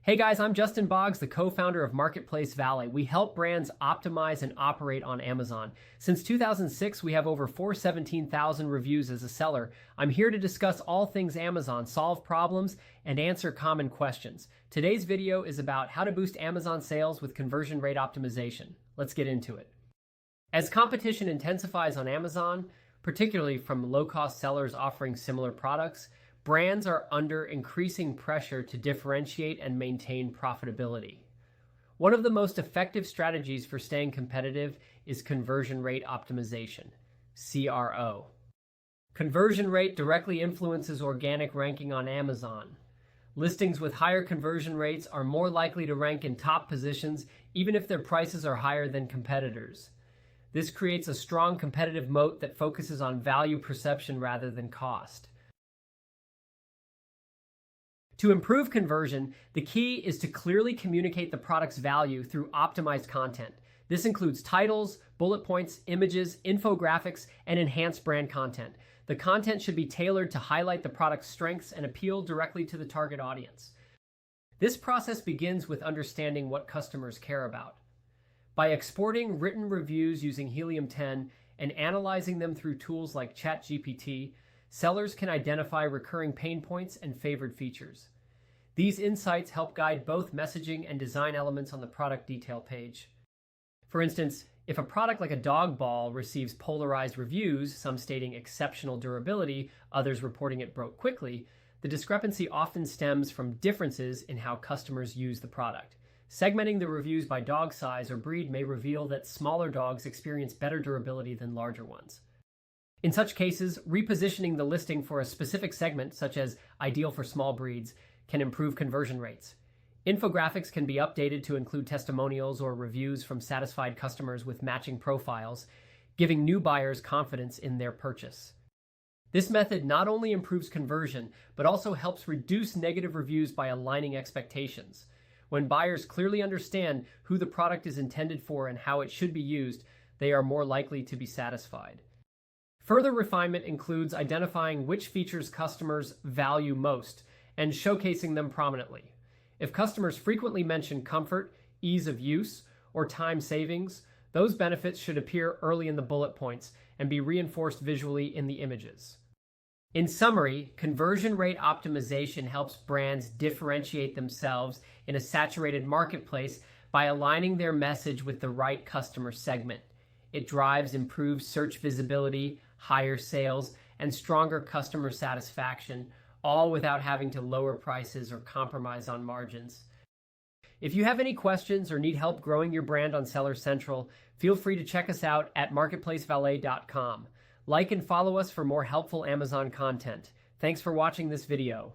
Hey guys, I'm Justin Boggs, the co-founder of Marketplace Valet. We help brands optimize and operate on Amazon. Since 2006, we have over 417,000 reviews as a seller. I'm here to discuss all things Amazon, solve problems, and answer common questions. Today's video is about how to boost Amazon sales with conversion rate optimization. Let's get into it. As competition intensifies on Amazon, particularly from low-cost sellers offering similar products, brands are under increasing pressure to differentiate and maintain profitability. One of the most effective strategies for staying competitive is conversion rate optimization, CRO. Conversion rate directly influences organic ranking on Amazon. Listings with higher conversion rates are more likely to rank in top positions even if their prices are higher than competitors. This creates a strong competitive moat that focuses on value perception rather than cost. To improve conversion, the key is to clearly communicate the product's value through optimized content. This includes titles, bullet points, images, infographics, and enhanced brand content. The content should be tailored to highlight the product's strengths and appeal directly to the target audience. This process begins with understanding what customers care about. By exporting written reviews using Helium-10 and analyzing them through tools like ChatGPT, sellers can identify recurring pain points and favored features. These insights help guide both messaging and design elements on the product detail page. For instance, if a product like a dog ball receives polarized reviews, some stating exceptional durability, others reporting it broke quickly, the discrepancy often stems from differences in how customers use the product. Segmenting the reviews by dog size or breed may reveal that smaller dogs experience better durability than larger ones. In such cases, repositioning the listing for a specific segment, such as ideal for small breeds, can improve conversion rates. Infographics can be updated to include testimonials or reviews from satisfied customers with matching profiles, giving new buyers confidence in their purchase. This method not only improves conversion, but also helps reduce negative reviews by aligning expectations. When buyers clearly understand who the product is intended for and how it should be used, they are more likely to be satisfied. Further refinement includes identifying which features customers value most and showcasing them prominently. If customers frequently mention comfort, ease of use, or time savings, those benefits should appear early in the bullet points and be reinforced visually in the images. In summary, conversion rate optimization helps brands differentiate themselves in a saturated marketplace by aligning their message with the right customer segment. It drives improved search visibility, higher sales, and stronger customer satisfaction, all without having to lower prices or compromise on margins. If you have any questions or need help growing your brand on Seller Central, feel free to check us out at marketplacevalet.com. Like and follow us for more helpful Amazon content. Thanks for watching this video.